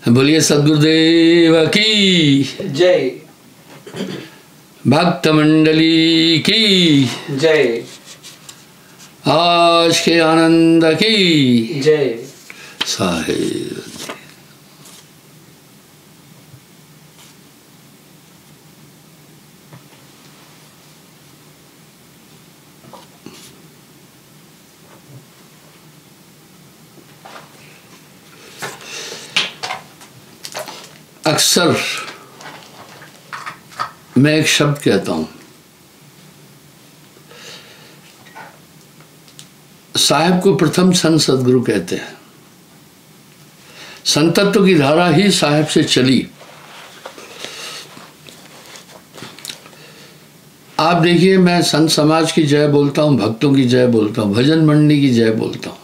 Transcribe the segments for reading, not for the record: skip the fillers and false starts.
बोलिए सद्गुरुदेव की जय, भक्त मंडली की जय, आज के आनंद की जय। साहेब। अक्सर मैं एक शब्द कहता हूं, साहेब को प्रथम संत सदगुरु कहते हैं। संतत्व की धारा ही साहेब से चली। आप देखिए, मैं संत समाज की जय बोलता हूं, भक्तों की जय बोलता हूं, भजन मंडली की जय बोलता हूं।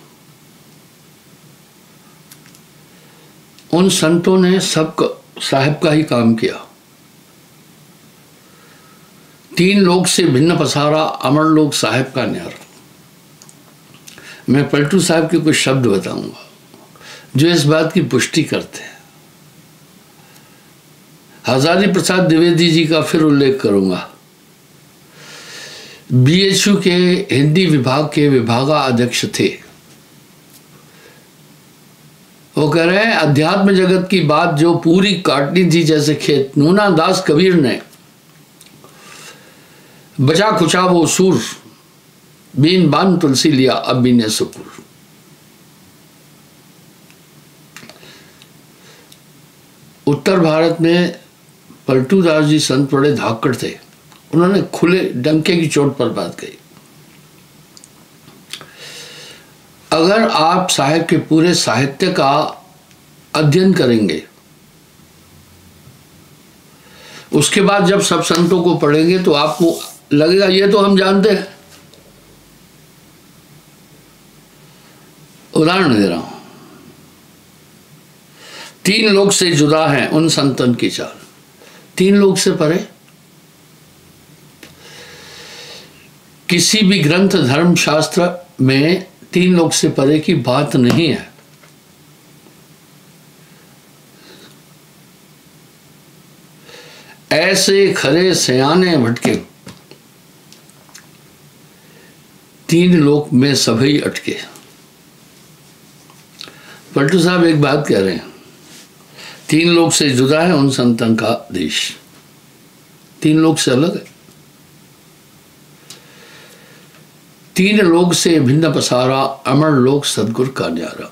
उन संतों ने सब साहेब का ही काम किया। तीन लोक से भिन्न पसारा, अमर लोक साहेब का न्यारा। मैं पलटू साहब के कुछ शब्द बताऊंगा जो इस बात की पुष्टि करते हैं। हजारी प्रसाद द्विवेदी जी का फिर उल्लेख करूंगा। बीएचयू के हिंदी विभाग के विभागाध्यक्ष थे। वो कह रहे हैं, अध्यात्म जगत की बात जो पूरी काटनी थी जैसे खेत, नूना दास कबीर ने बचा खुचा वो सूर, बीन बान तुलसी लिया अब बीने सुपुर। उत्तर भारत में पलटू दास जी संत बड़े धाकड़ थे। उन्होंने खुले डंके की चोट पर बात कही। अगर आप साहिब के पूरे साहित्य का अध्ययन करेंगे, उसके बाद जब सब संतों को पढ़ेंगे तो आपको लगेगा ये तो हम जानते हैं। उदाहरण दे रहा हूं, तीन लोग से जुदा है उन संतन की चाल। तीन लोग से परे किसी भी ग्रंथ धर्म शास्त्र में तीन लोग से परे की बात नहीं है। ऐसे खरे सयाने भटके, तीन लोक में सभी अटके। पलटू साहब एक बात कह रहे हैं, तीन लोक से जुदा है उन संतन का देश। तीन लोक से अलग है। तीन लोक से भिन्न पसारा, अमर लोक सदगुरु का न्यारा।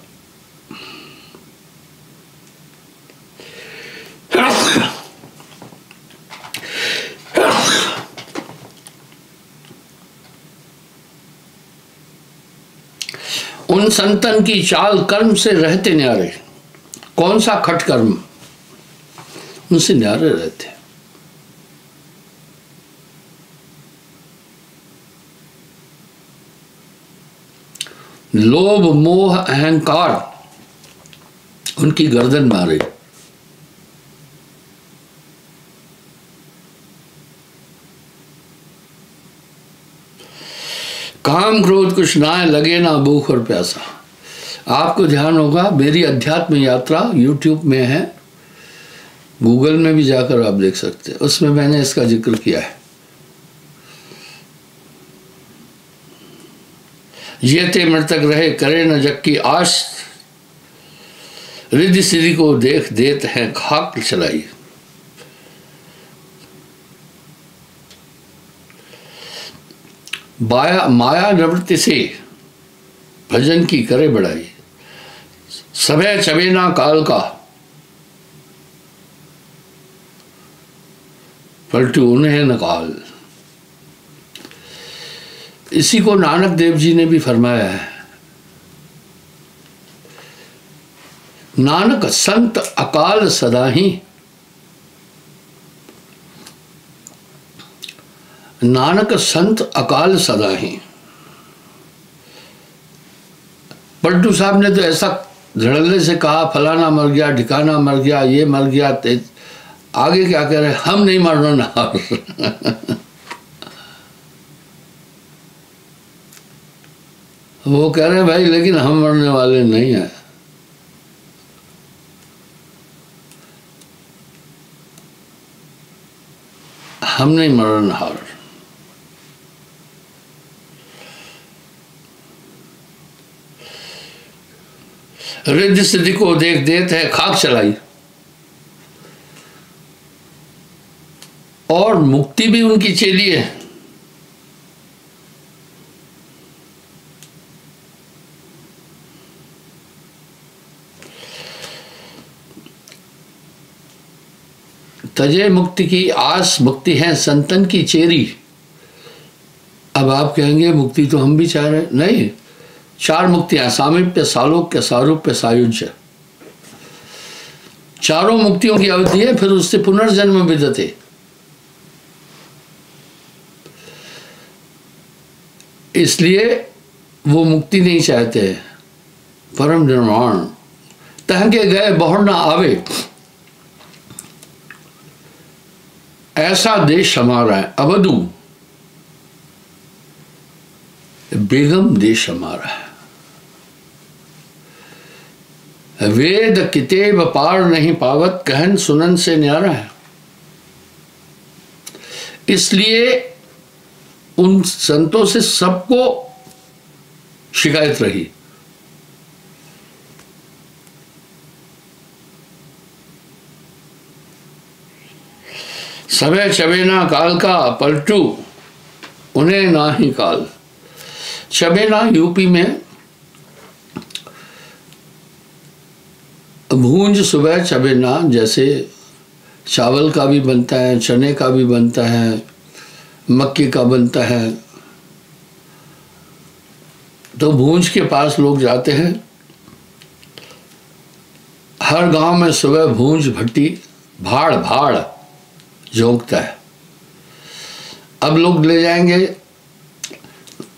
उन संतन की चाल कर्म से रहते न्यारे। कौन सा खट कर्म, उनसे न्यारे रहते। लोभ मोह अहंकार उनकी गर्दन मारे। काम क्रोध कुछ ना है, लगे ना भूख और प्यासा। आपको ध्यान होगा, मेरी अध्यात्म यात्रा यूट्यूब में है, गूगल में भी जाकर आप देख सकते हैं। उसमें मैंने इसका जिक्र किया है। ये ते मृतक रहे करे न जग की आश, रिद्धि सिद्धि को देख देत हैं खाक चलाई। माया निवृत्ति से भजन की करे बढ़ाई। सभे चबेना काल का, पलटू उन्हें न काल। इसी को नानक देव जी ने भी फरमाया है। नानक संत अकाल सदा ही, नानक संत अकाल सदा ही। पलटू साहब ने तो ऐसा धड़ल्ले से कहा, फलाना मर गया, ठिकाना मर गया, ये मर गया। आगे क्या कह रहे, हम नहीं मरना ना। वो कह रहे हैं भाई, लेकिन हम मरने वाले नहीं हैं। हम नहीं मरणहार। रिद्धि सिद्धि को देख देते है खाक चलाई, और मुक्ति भी उनकी चेली है। तजे मुक्ति की आस, मुक्ति है संतन की चेरी। अब आप कहेंगे मुक्ति तो हम भी चाह रहे हैं। नहीं, 4 मुक्तियां, सामीप्य, सालोक्य, सारूप्य, सायुज्य। चारों मुक्तियों की अवधि है, फिर उससे पुनर्जन्म विदते। इसलिए वो मुक्ति नहीं चाहते हैं। परम निर्वाण तह के गए बहुर ना आवे, ऐसा देश हमारा है। अवधू बेगम देश हमारा है। वेद कितेब पार नहीं पावत, कहन सुनन से न्यारा है। इसलिए उन संतों से सबको शिकायत रही। समय चबेना काल का पलटू, उन्हें ना ही काल। चबेना यूपी में भूंज सुबह चबेना, जैसे चावल का भी बनता है, चने का भी बनता है, मक्के का बनता है। तो भूंज के पास लोग जाते हैं। हर गांव में सुबह भूंज भट्टी भाड़ भाड़ झोंकता है। अब लोग ले जाएंगे,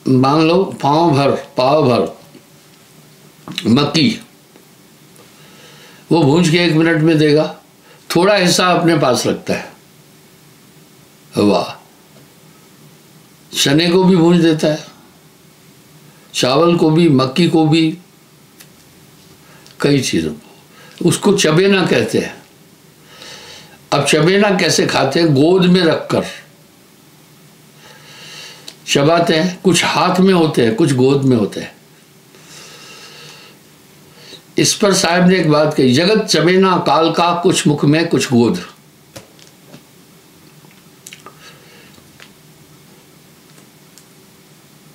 मान लो पाव भर मक्की, वो भूंज के 1 मिनट में देगा। थोड़ा हिस्सा अपने पास रखता है। वाह, चने को भी भूंज देता है, चावल को भी, मक्की को भी, कई चीज़ों को। उसको चबेना कहते हैं। अब चबेना कैसे खाते हैं? गोद में रखकर चबाते हैं। कुछ हाथ में होते हैं, कुछ गोद में होते हैं। इस पर साहब ने एक बात कही, जगत चबेना काल का, कुछ मुख में कुछ गोद।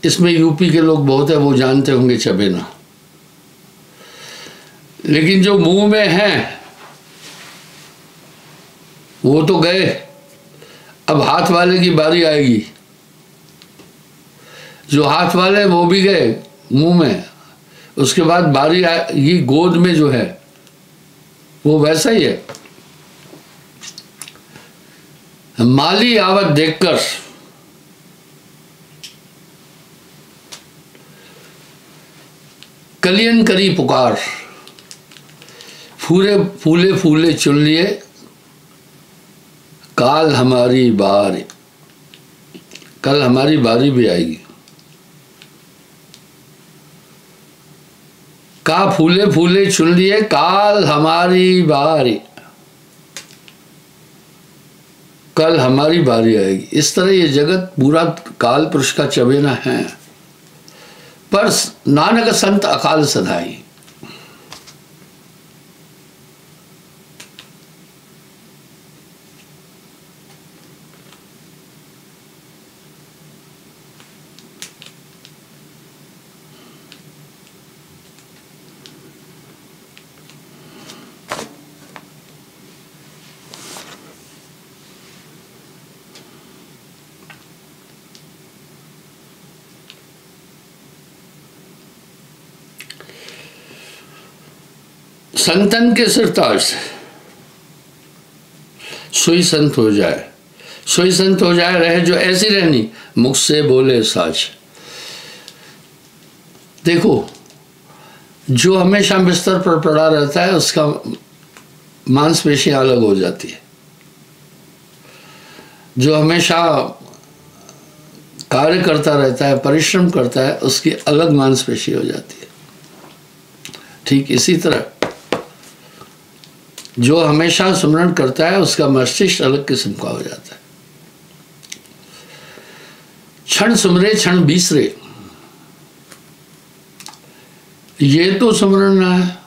इसमें यूपी के लोग बहुत है, वो जानते होंगे चबेना। लेकिन जो मुंह में है वो तो गए। अब हाथ वाले की बारी आएगी। जो हाथ वाले वो भी गए मुंह में, उसके बाद बारी आएगी गोद में। जो है वो वैसा ही है। माली आवत देखकर कलियन करी पुकार, फूले फूले चुन लिए, काल हमारी बारी। कल हमारी बारी भी आएगी। का फूले फूले चुन लिए, काल हमारी बारी, कल हमारी बारी आएगी। इस तरह ये जगत पूरा काल पुरुष का चबेना है। पर नानक संत अकाल सधाई। संतन के सिरताज सोई संत हो जाए, सोई संत हो जाए, रहे जो ऐसी रहनी, मुख से बोले साज। देखो, जो हमेशा बिस्तर पर पड़ा रहता है उसका मांसपेशियां अलग हो जाती है। जो हमेशा कार्य करता रहता है, परिश्रम करता है, उसकी अलग मांसपेशी हो जाती है। ठीक इसी तरह जो हमेशा सुमरण करता है उसका मस्तिष्क अलग किस्म का हो जाता है। क्षण सुमरे क्षण बीसरे, ये तो सुमरण ना है।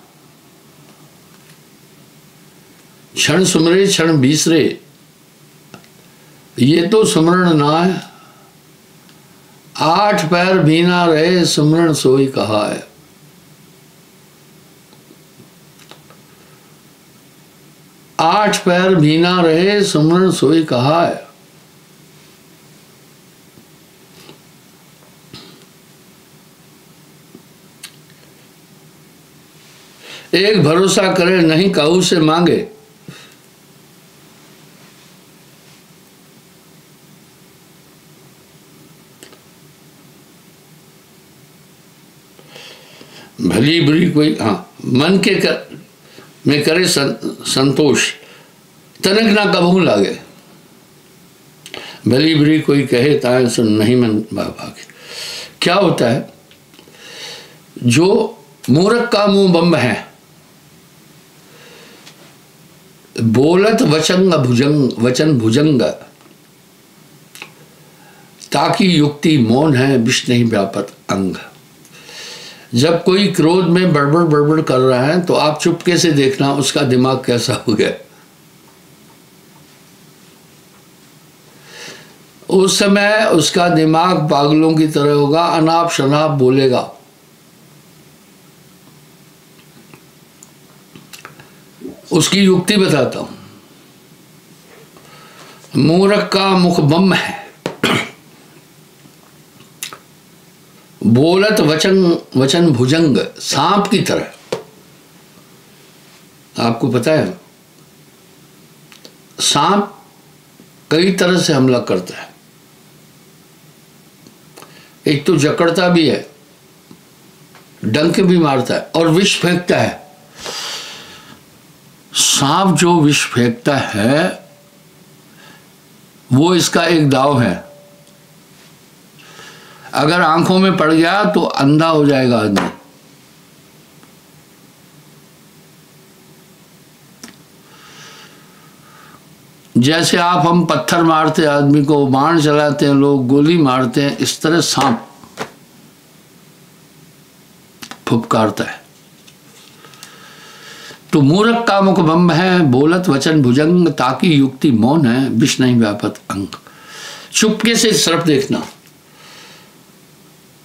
क्षण सुमरे क्षण बीसरे, ये तो सुमरण ना है। आठ पैर भी ना रहे सुमरण सोई कहा है। आठ पैर भी ना रहे सुमरण सोई कहा है। एक भरोसा करे नहीं काहू से मांगे, भली बुरी कोई, हाँ, मन के में करे संतोष, तनक ना कबहू लागे। भली बुरी कोई कहे ताए सुन नहीं मन भागे। क्या होता है, जो मूर्ख का मुंह बम्ब है, बोलत वचन भुजंग, ताकि युक्ति मौन है विष नहीं व्यापत अंग। जब कोई क्रोध में बड़बड़ कर रहा है तो आप चुपके से देखना उसका दिमाग कैसा हो गया। उस समय उसका दिमाग पागलों की तरह होगा, अनाप शनाप बोलेगा। उसकी युक्ति बताता हूं। मूर्ख का मुख बम है, बोलत वचन भुजंग, सांप की तरह। आपको पता है सांप कई तरह से हमला करता है। एक तो जकड़ता भी है, डंक भी मारता है और विष फेंकता है। सांप जो विष फेंकता है वो इसका एक दाव है। अगर आंखों में पड़ गया तो अंधा हो जाएगा आदमी। जैसे हम पत्थर मारते आदमी को, बाण चलाते हैं लोग, गोली मारते हैं, इस तरह सांप फुफकारता है। तो मूर्ख का मुख बम है, बोलत वचन भुजंग, ताकि युक्ति मौन है विष नहीं व्यापत अंग। चुपके से सिर्फ देखना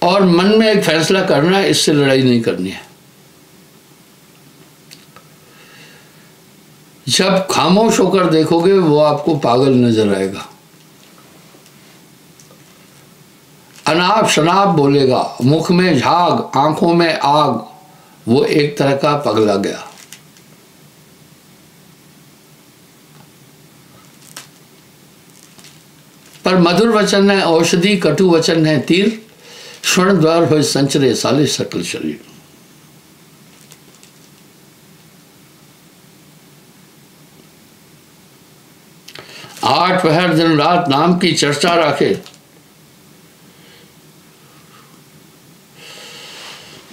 और मन में एक फैसला करना है, इससे लड़ाई नहीं करनी है। जब खामोश होकर देखोगे वो आपको पागल नजर आएगा, अनाप शनाप बोलेगा, मुख में झाग, आंखों में आग, वो एक तरह का पगला गया। पर मधुर वचन है औषधि, कटु वचन है तीर, स्वर्ण द्वार हो संचरे साले सकल शरीर। आठ पहर दिन रात नाम की चर्चा रखे,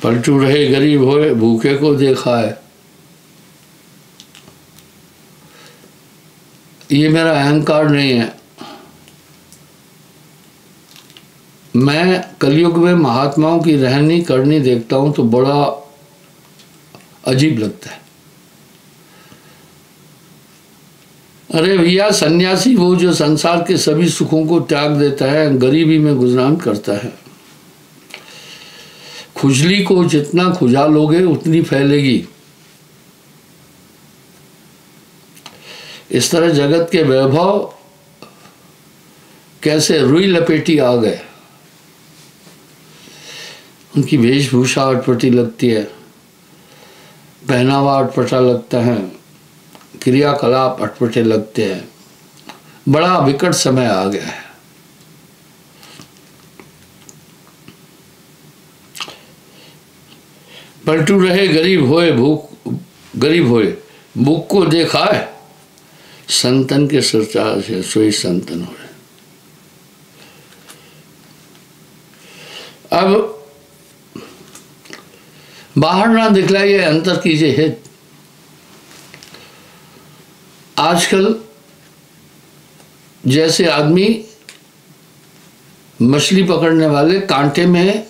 पलटू रहे गरीब होए भूखे को देखा है। ये मेरा अहंकार नहीं है। मैं कलयुग में महात्माओं की रहनी करनी देखता हूं तो बड़ा अजीब लगता है। अरे भैया, सन्यासी वो जो संसार के सभी सुखों को त्याग देता है, गरीबी में गुजरान करता है। खुजली को जितना खुजा लोगे उतनी फैलेगी। इस तरह जगत के वैभव कैसे रुई लपेटी आ गए। उनकी वेशभूषा अटपटी लगती है, पहनावा अटपटा लगता है, क्रियाकलाप अटपटे लगते हैं। बड़ा विकट समय आ गया है। पलटू रहे गरीब होए भूख को देखा है, संतन के सरचार से सोई संतन हो रहे। अब बाहर ना दिखलाइए, अंतर कीजिए हित। आजकल जैसे आदमी मछली पकड़ने वाले कांटे में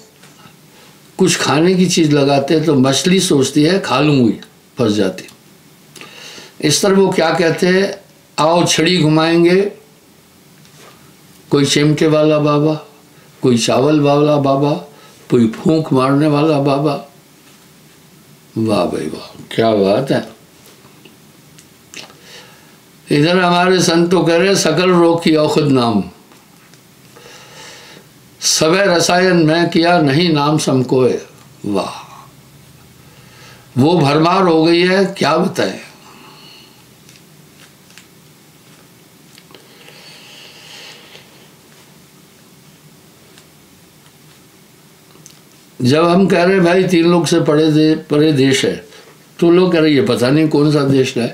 कुछ खाने की चीज लगाते हैं तो मछली सोचती है खा लूंगी, फंस जाती। इस तरह वो क्या कहते हैं, आओ छड़ी घुमाएंगे, कोई चिमटे वाला बाबा, कोई चावल वाला बाबा, कोई फूंक मारने वाला बाबा। वाह भाई वाह, क्या बात है। इधर हमारे संत तो कह रहे सकल रोग की औषध नाम, सबे रसायन मैं किया नहीं नाम समकोए। वाह, वो भरमार हो गई है, क्या बताएं। जब हम कह रहे भाई 3 लोग से परे देश है, तो लोग कह रहे ये पता नहीं कौन सा देश है।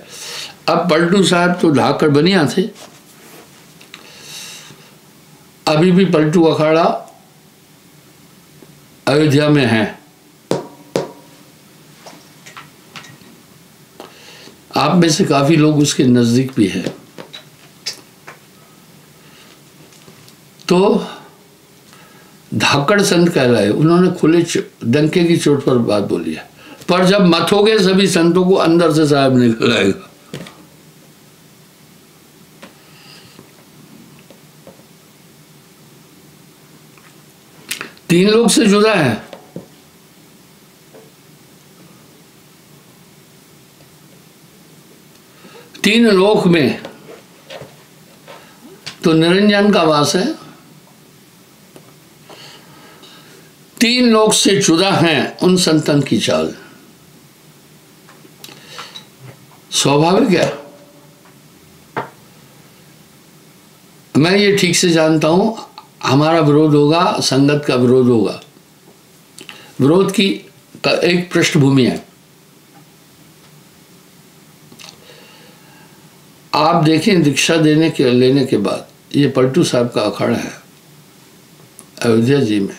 अब पलटू साहब तो धाकड़ बनिया थे, अभी भी पलटू अखाड़ा अयोध्या में है। आप में से काफी लोग उसके नजदीक भी हैं। तो धाकड़ संत कहलाए, उन्होंने खुले डंके की चोट पर बात बोली है। पर जब मथोगे सभी संतों को अंदर से साहब निकल आएगा। तीन लोग से जुदा है, तीन लोक में तो निरंजन का वास है, तीन लोग से जुदा हैं उन संतन की चाल। स्वाभाविक है। मैं ये ठीक से जानता हूं, हमारा विरोध होगा, संगत का विरोध होगा। विरोध की एक पृष्ठभूमि है। आप देखें, दीक्षा लेने के बाद ये पलटू साहब का अखाड़ा है अयोध्या जी में।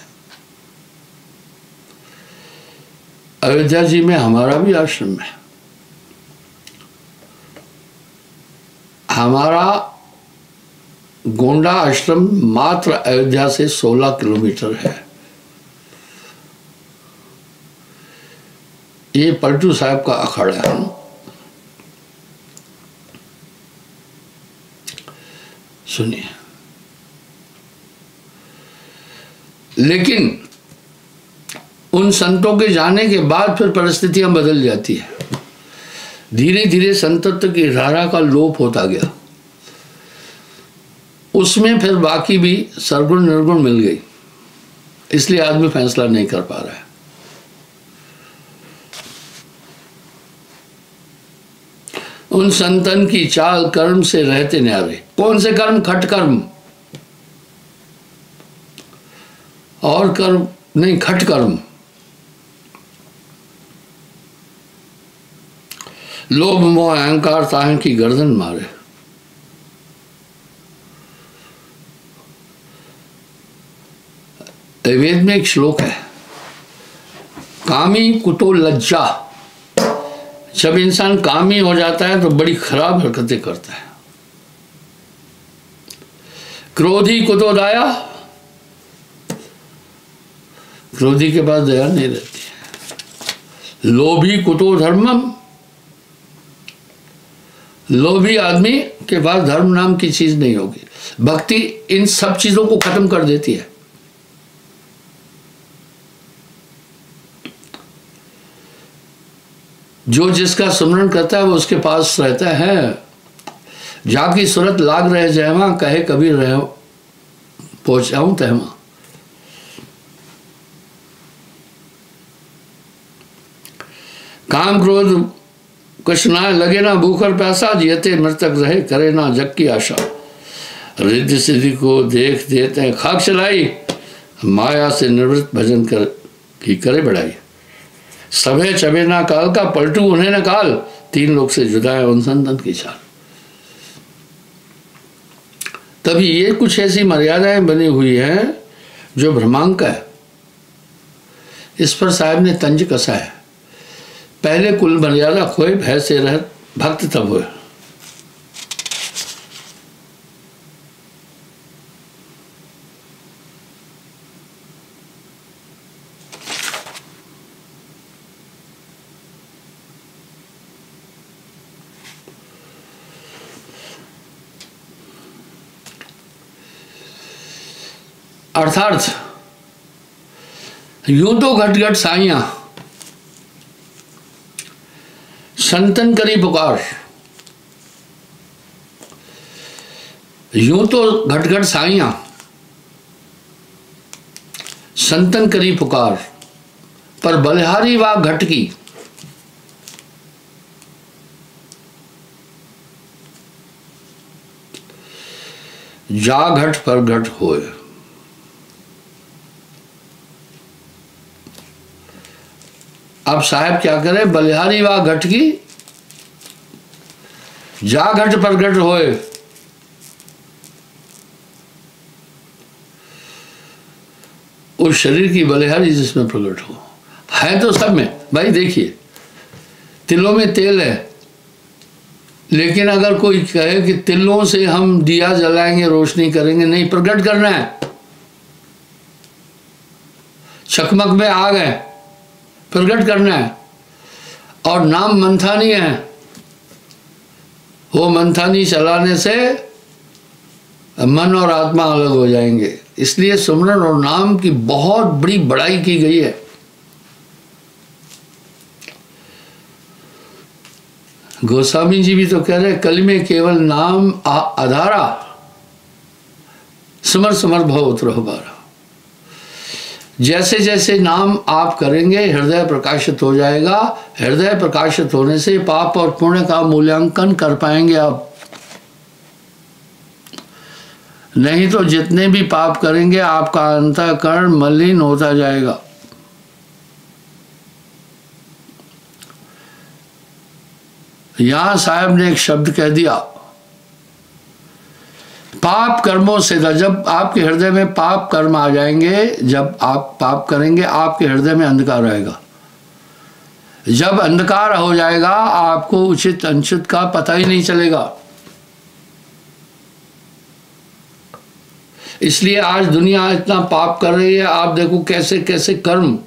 अयोध्या जी में हमारा भी आश्रम है। हमारा गोंडा आश्रम मात्र अयोध्या से 16 किलोमीटर है। ये पलटू साहब का अखाड़ा है। सुनिए, लेकिन उन संतों के जाने के बाद फिर परिस्थितियां बदल जाती है। धीरे धीरे संतत्व की धारा का लोप होता गया। उसमें फिर बाकी भी सरगुण निर्गुण मिल गई, इसलिए आदमी फैसला नहीं कर पा रहा है। उन संतन की चाल कर्म से रहते न्यारे। कौन से कर्म? खट कर्म और कर्म नहीं, खट कर्म। लोभ मोह अहंकार ताहन की गर्दन मारे। वेद में एक श्लोक है, कामी कुतो लज्जा। जब इंसान कामी हो जाता है तो बड़ी खराब हरकतें करता है। क्रोधी कुतो दया। क्रोधी के पास दया नहीं रहती है। लोभी कुतो धर्मम। लोभी आदमी के पास धर्म नाम की चीज नहीं होगी। भक्ति इन सब चीजों को खत्म कर देती है। जो जिसका सुमरण करता है वो उसके पास रहता है। जाकी सूरत लाग रहे जयवा, कहे कबीर रहे पहुंचाऊं तहमा। काम क्रोध कुछ ना लगे ना भूखर प्यासा, जियते मृतक रहे करे ना जग की आशा। रिद्धि सिद्धि को देख देते हैं खाक चलाई, माया से निवृत्त भजन कर की करे बढ़ाई। सभे चबे ना काल का, पलटू उन्हें न काल। तीन लोग से जुदा है उन संतन की चाल। तभी ये कुछ ऐसी मर्यादाएं बनी हुई हैं जो भ्रमांक है। इस पर साहब ने तंज कसा है। पहले कुल मर्यादा खोए, भय से रहत भक्त तब हुए। अर्थात यूं तो घट घट साइयां संतन करी पुकार, यूं तो घट घट साइयां संतन करी पुकार, पर बलिहारी वा घट की जा घट पर घट होए। अब साहब क्या करे, बलिहारी वा घट की जा घट पर घट होए। उस शरीर की बलिहारी जिसमें प्रकट हो, है तो सब में भाई। देखिए तिलों में तेल है, लेकिन अगर कोई कहे कि तिलों से हम दिया जलाएंगे, रोशनी करेंगे, नहीं, प्रकट करना है। चकमक में आग है, प्रकट करना है। और नाम मंथानी है, वो मंथानी चलाने से मन और आत्मा अलग हो जाएंगे। इसलिए सुमरन और नाम की बहुत बड़ी बड़ाई की गई है। गोस्वामी जी भी तो कह रहे, कलिमे केवल नाम आधारा, समर समर भव उतरह बारा। जैसे जैसे नाम आप करेंगे हृदय प्रकाशित हो जाएगा। हृदय प्रकाशित होने से पाप और पुण्य का मूल्यांकन कर पाएंगे आप। नहीं तो जितने भी पाप करेंगे आपका अंतःकरण मलिन होता जाएगा। यहां साहब ने एक शब्द कह दिया, पाप कर्मों से। जब आपके हृदय में पाप कर्म आ जाएंगे, जब आप पाप करेंगे आपके हृदय में अंधकार आएगा। जब अंधकार हो जाएगा आपको उचित अनुचित का पता ही नहीं चलेगा। इसलिए आज दुनिया इतना पाप कर रही है। आप देखो कैसे कैसे कर्म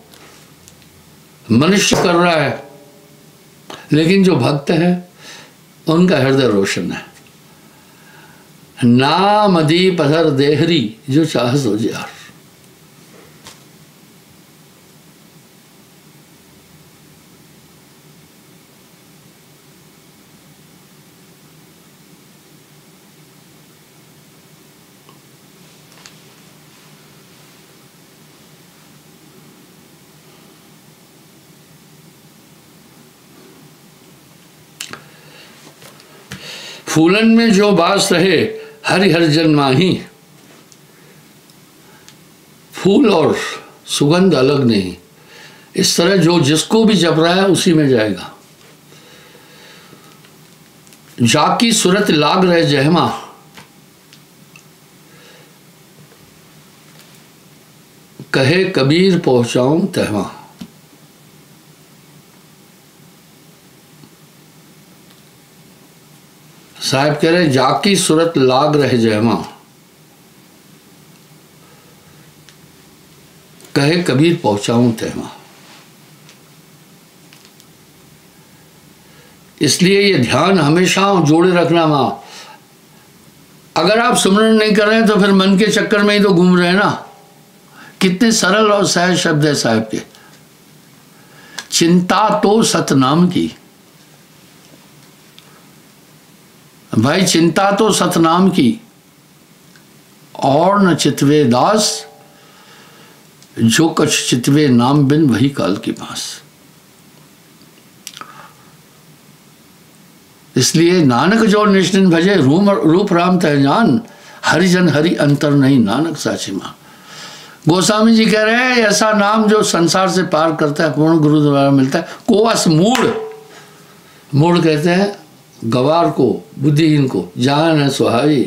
मनुष्य कर रहा है, लेकिन जो भक्त है उनका हृदय रोशन है। नाम दीप अधर देहरी जो चाह सो यार। फूलन में जो बास रहे हरि हर जन माही। फूल और सुगंध अलग नहीं। इस तरह जो जिसको भी जप रहा है उसी में जाएगा। जाकी सूरत लाग रहे जहमा, कहे कबीर पहुंचाऊं तहमा। साहब कह रहे जाकी सूरत लाग रहे जहमा, कहे कबीर पहुंचाऊं तहमा। इसलिए ये ध्यान हमेशा जोड़े रखना। मां अगर आप सुमरन नहीं कर रहे हैं तो फिर मन के चक्कर में ही तो घूम रहे हैं ना। कितने सरल और सहज शब्द है साहब के। चिंता तो सतनाम की, भाई चिंता तो सतनाम की। और न चितवे दास, जो कछ चितवे नाम बिन वही काल के पास। इसलिए नानक जो निष्ठिन भजे, रूप राम तह जान, हरिजन हरि अंतर नहीं नानक साची मां। गोस्वामी जी कह रहे हैं ऐसा नाम जो संसार से पार करता है, पूर्ण गुरु द्वारा मिलता है। कोअस मूढ़, मूढ़ कहते हैं गवार को, बुद्धिहीन को, जान है सुहाई।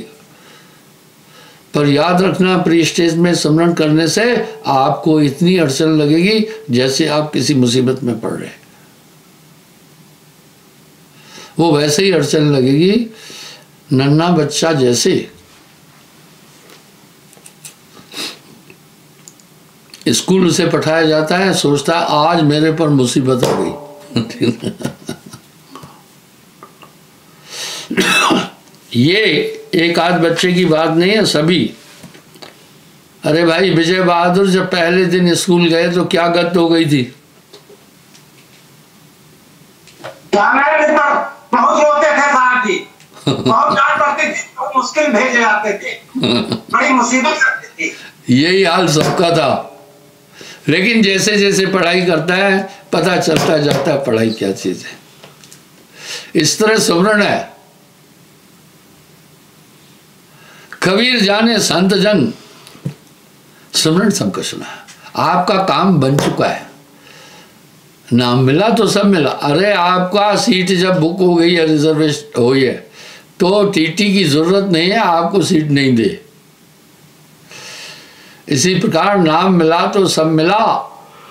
पर याद रखना, प्री स्टेज में स्मरण करने से आपको इतनी अड़चन लगेगी जैसे आप किसी मुसीबत में पड़ रहे। वो वैसे ही अड़चन लगेगी नन्हा बच्चा जैसे स्कूल से पठाया जाता है, सोचता है आज मेरे पर मुसीबत आ गई। ये एक आध बच्चे की बात नहीं है, सभी अरे भाई, विजय बहादुर जब पहले दिन स्कूल गए तो क्या गत हो गई थी? बहुत रोते थे साहब जी, बहुत डांट पड़ती थी, बहुत मुश्किल भेजे जाते थे, बड़ी मुसीबत आती थी। यही हाल सबका था। लेकिन जैसे जैसे पढ़ाई करता है पता चलता जाता है पढ़ाई क्या चीज है। इस तरह सुमरण है। कबीर जाने संत जन, सुमरण सबका सुना है। आपका काम बन चुका है, नाम मिला तो सब मिला। अरे आपका सीट जब बुक हो गई है, रिजर्वेशन हुई है, तो टीटी की जरूरत नहीं है, आपको सीट नहीं दे। इसी प्रकार नाम मिला तो सब मिला,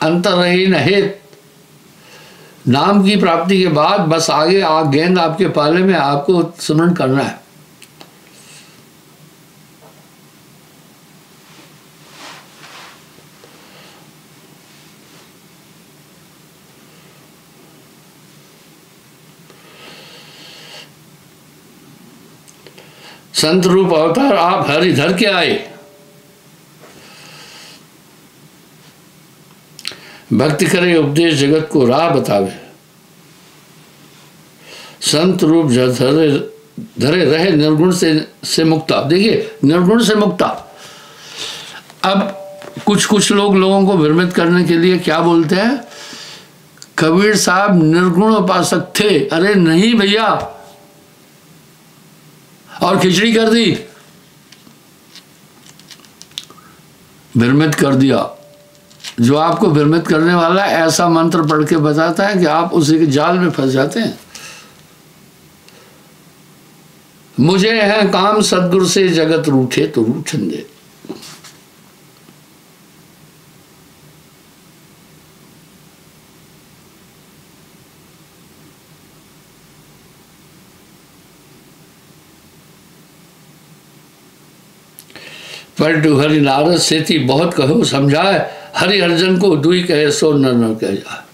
अंतरहीन हित। नाम की प्राप्ति के बाद बस आगे गेंद आपके पाले में, आपको सुमरण करना है। संत रूप अवतार आप हरिधर के आए, भक्ति करे उपदेश जगत को राह बतावे। संत रूप धरे रहे निर्गुण से मुक्ता। देखिए, निर्गुण से मुक्ता। अब कुछ लोगों को भ्रमित करने के लिए क्या बोलते हैं, कबीर साहब निर्गुण उपासक थे। अरे नहीं भैया, और खिचड़ी कर दी, भ्रमित कर दिया। जो आपको भ्रमित करने वाला ऐसा मंत्र पढ़ के बताता है कि आप उसी के जाल में फंस जाते हैं। मुझे है काम सदगुरु से जगत रूठे तो रूठन दे। पर हरि नारद से थी बहुत कहो समझाए, हरि अर्जन को दुई कहे सो नर नर कह जाए।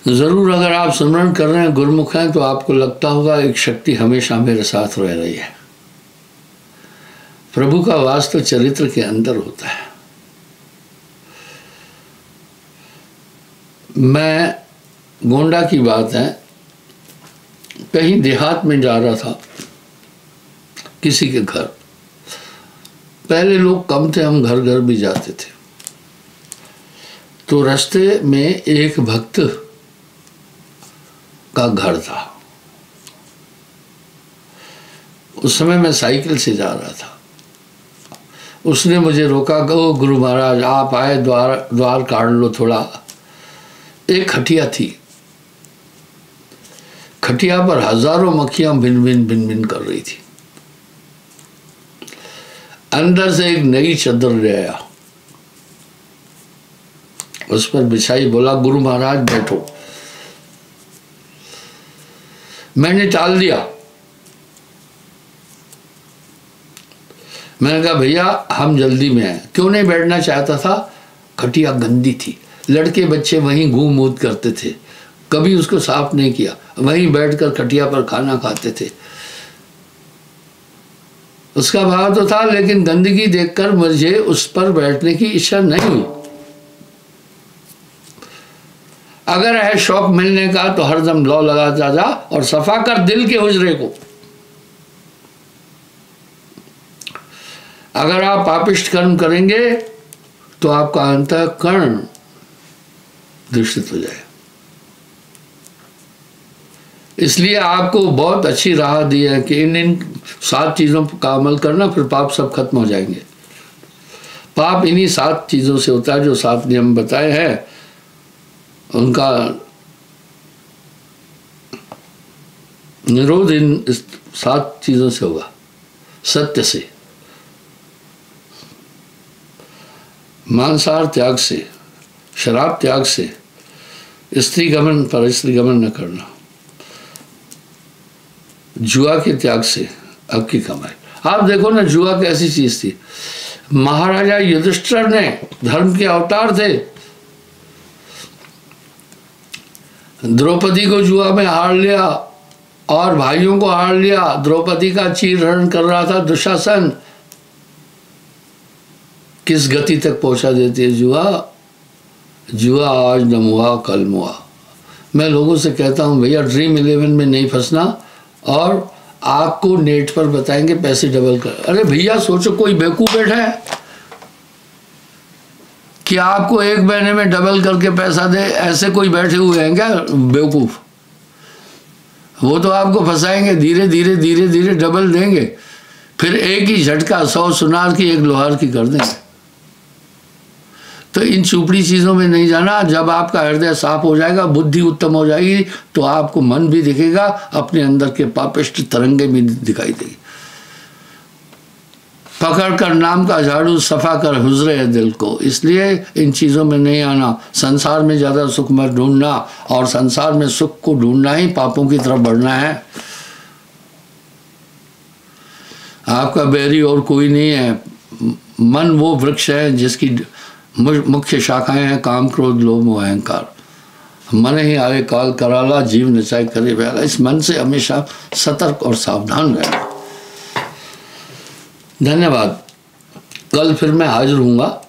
जरूर अगर आप स्मरण कर रहे हैं, गुरुमुख हैं, तो आपको लगता होगा एक शक्ति हमेशा मेरे साथ रह रही है। प्रभु का वास तो चरित्र के अंदर होता है। मैं गोंडा की बात है, कहीं देहात में जा रहा था किसी के घर। पहले लोग कम थे, हम घर घर भी जाते थे। तो रास्ते में एक भक्त का घर था। उस समय मैं साइकिल से जा रहा था। उसने मुझे रोका, कहो गुरु महाराज आप आए, द्वार काट लो थोड़ा। एक खटिया थी, खटिया पर हजारों मक्खियां भिन भिन कर रही थी। अंदर से एक नई चादर ले आया, उस पर बिछाई, बोला गुरु महाराज बैठो। मैंने टाल दिया। मैंने कहा भैया हम जल्दी में हैं। क्यों नहीं बैठना चाहता था? खटिया गंदी थी, लड़के बच्चे वहीं घूम मूद करते थे, कभी उसको साफ नहीं किया, वहीं बैठकर खटिया पर खाना खाते थे। उसका भाव तो था, लेकिन गंदगी देखकर मुझे उस पर बैठने की इच्छा नहीं हुई। अगर है शौक मिलने का तो हरदम लौ लगाता जा और सफा कर दिल के हुजरे को। अगर आप पापिष्ट कर्म करेंगे तो आपका अंतःकरण दूषित हो जाए। इसलिए आपको बहुत अच्छी राह दी है कि इन 7 चीज़ों का अमल करना, फिर पाप सब खत्म हो जाएंगे। पाप इन्हीं 7 चीज़ों से होता है, जो 7 नियम बताए हैं उनका निरोध इन 7 चीज़ों से होगा। सत्य से, मांसाहार त्याग से, शराब त्याग से, स्त्री गमन पर स्त्री गमन न करना, जुआ के त्याग से अब की कमाई। आप देखो ना, जुआ कैसी चीज थी। महाराजा युधिष्ठिर ने धर्म के अवतार थे, द्रौपदी को जुआ में हार लिया और भाइयों को हार लिया। द्रौपदी का चीरहरण कर रहा था दुशासन। किस गति तक पहुंचा देती है जुआ। जुआ आज न मुआ कल मुआ। मैं लोगों से कहता हूं भैया ड्रीम 11 में नहीं फंसना, और आपको नेट पर बताएंगे पैसे डबल कर। अरे भैया सोचो, कोई बेवकूफ बैठा है कि आपको एक महीने में डबल करके पैसा दे? ऐसे कोई बैठे हुए हैं क्या बेवकूफ? वो तो आपको फंसाएंगे, धीरे धीरे धीरे धीरे डबल देंगे, फिर एक ही झटका 100 सुनार की 1 लोहार की कर देंगे। तो इन चुपड़ी चीज़ों में नहीं जाना। जब आपका हृदय साफ हो जाएगा, बुद्धि उत्तम हो जाएगी, तो आपको मन भी दिखेगा, अपने अंदर के पापिष्ट तरंगे भी दिखाई देगी। पकड़ कर नाम का झाड़ू सफा कर हुजरे दिल को। इसलिए इन चीज़ों में नहीं आना। संसार में ज़्यादा सुख मत ढूंढना, और संसार में सुख को ढूंढना ही पापों की तरफ बढ़ना है। आपका बैरी और कोई नहीं है। मन वो वृक्ष है जिसकी मुख्य शाखाएं हैं काम क्रोध लोभ मोह अहंकार। मन ही आए काल कराला, जीव नचाए करे बेला। इस मन से हमेशा सतर्क और सावधान रहना। धन्यवाद। कल फिर मैं हाजिर हूँगा।